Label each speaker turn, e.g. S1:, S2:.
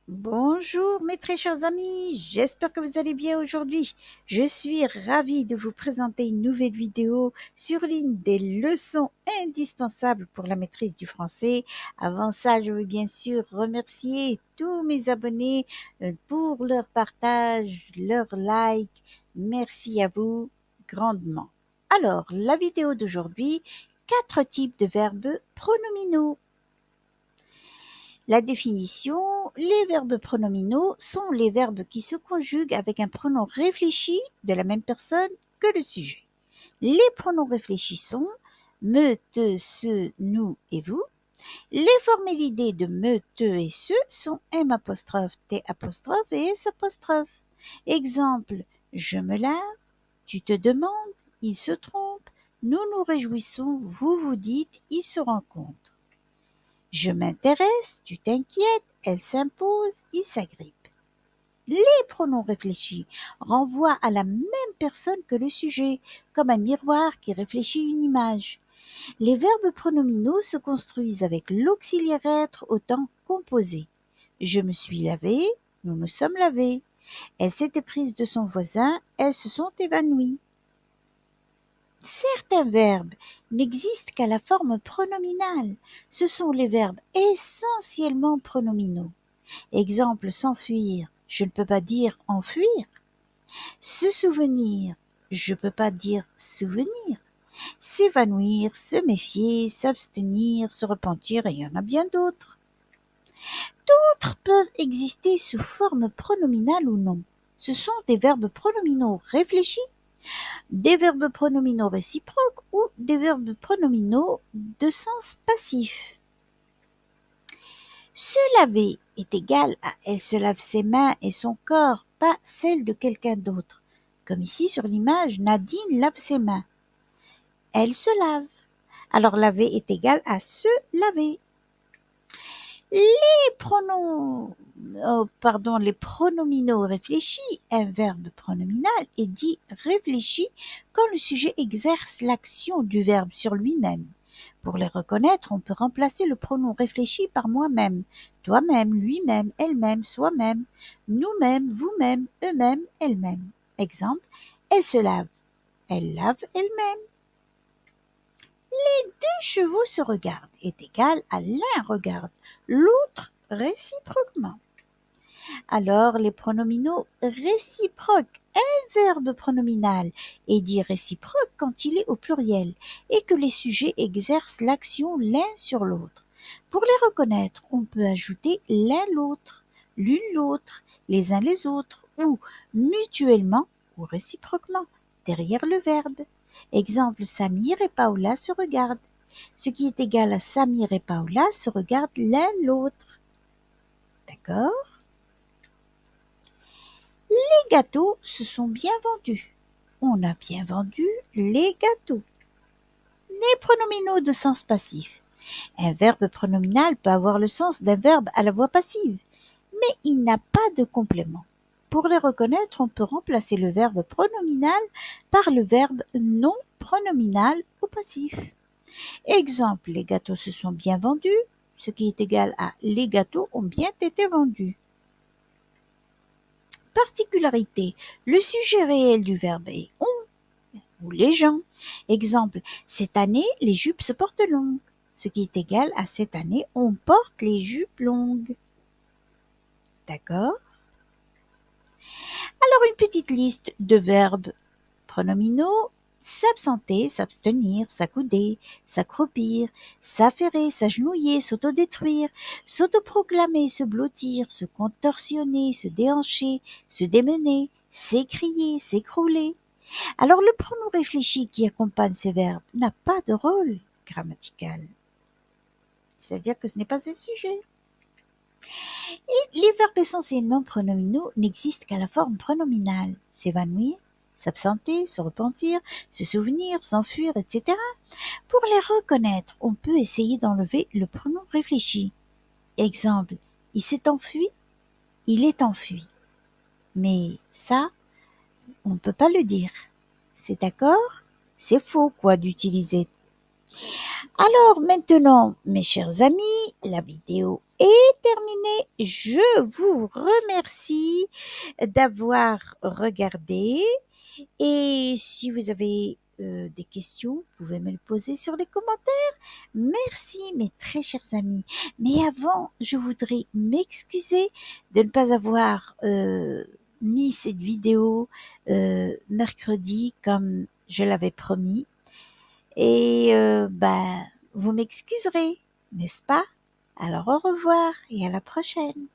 S1: Bonjour mes très chers amis, j'espère que vous allez bien aujourd'hui. Je suis ravie de vous présenter une nouvelle vidéo sur l'une des leçons indispensables pour la maîtrise du français. Avant ça, je veux bien sûr remercier tous mes abonnés pour leur partage, leur like. Merci à vous grandement. Alors, la vidéo d'aujourd'hui, 4 types de verbes pronominaux. La définition, les verbes pronominaux sont les verbes qui se conjuguent avec un pronom réfléchi de la même personne que le sujet. Les pronoms réfléchis sont me, te, ce, nous et vous. Les formalités de me, te et ce sont M apostrophe, T apostrophe et S apostrophe. Exemple, je me lave, tu te demandes, il se trompe, nous nous réjouissons, vous vous dites, il se rencontre. Je m'intéresse, tu t'inquiètes, elle s'impose, il s'agrippe. Les pronoms réfléchis renvoient à la même personne que le sujet, comme un miroir qui réfléchit une image. Les verbes pronominaux se construisent avec l'auxiliaire être au temps composé. Je me suis lavé, nous nous sommes lavés. Elle s'était prise de son voisin, elles se sont évanouies. Certains verbes n'existent qu'à la forme pronominale. Ce sont les verbes essentiellement pronominaux. Exemple, s'enfuir. Je ne peux pas dire enfuir. Se souvenir. Je ne peux pas dire souvenir. S'évanouir, se méfier, s'abstenir, se repentir, et il y en a bien d'autres. D'autres peuvent exister sous forme pronominale ou non. Ce sont des verbes pronominaux réfléchis, des verbes pronominaux réciproques ou des verbes pronominaux de sens passif. Se laver est égal à elle se lave ses mains et son corps, pas celle de quelqu'un d'autre. Comme ici sur l'image, Nadine lave ses mains. Elle se lave. Alors laver est égal à se laver. Les les pronominaux réfléchis, un verbe pronominal est dit réfléchi quand le sujet exerce l'action du verbe sur lui-même. Pour les reconnaître, on peut remplacer le pronom réfléchi par moi-même, toi-même, lui-même, elle-même, soi-même, nous-mêmes, vous-même, eux-mêmes, elles-mêmes. Exemple, elle se lave, elle lave elle-même. Deux chevaux se regardent est égal à l'un regarde, l'autre réciproquement. Alors, les pronominaux réciproques, un verbe pronominal est dit réciproque quand il est au pluriel et que les sujets exercent l'action l'un sur l'autre. Pour les reconnaître, on peut ajouter l'un l'autre, l'une l'autre, les uns les autres ou mutuellement ou réciproquement derrière le verbe. Exemple, Samir et Paola se regardent, ce qui est égal à Samir et Paola se regardent l'un l'autre. D'accord? Les gâteaux se sont bien vendus. On a bien vendu les gâteaux. Les pronominaux de sens passif. Un verbe pronominal peut avoir le sens d'un verbe à la voix passive, mais il n'a pas de complément. Pour les reconnaître, on peut remplacer le verbe pronominal par le verbe non pronominal au passif. Exemple, les gâteaux se sont bien vendus, ce qui est égal à les gâteaux ont bien été vendus. Particularité, le sujet réel du verbe est on ou les gens. Exemple, cette année, les jupes se portent longues, ce qui est égal à cette année, on porte les jupes longues. D'accord? Alors, une petite liste de verbes pronominaux: s'absenter, s'abstenir, s'accouder, s'accroupir, s'affairer, s'agenouiller, s'autodétruire, s'autoproclamer, se blottir, se contorsionner, se déhancher, se démener, s'écrier, s'écrouler. Alors le pronom réfléchi qui accompagne ces verbes n'a pas de rôle grammatical. C'est-à-dire que ce n'est pas un sujet. Et les verbes essentiellement pronominaux n'existent qu'à la forme pronominale. S'évanouir, s'absenter, se repentir, se souvenir, s'enfuir, etc. Pour les reconnaître, on peut essayer d'enlever le pronom réfléchi. Exemple, il s'est enfui, il est enfui. Mais ça, on ne peut pas le dire. C'est d'accord? C'est faux, quoi, d'utiliser. Alors maintenant, mes chers amis, la vidéo est terminée. Je vous remercie d'avoir regardé et si vous avez des questions, vous pouvez me les poser sur les commentaires. Merci mes très chers amis. Mais avant, je voudrais m'excuser de ne pas avoir mis cette vidéo mercredi comme je l'avais promis. Et vous m'excuserez, n'est-ce pas? Alors au revoir et à la prochaine.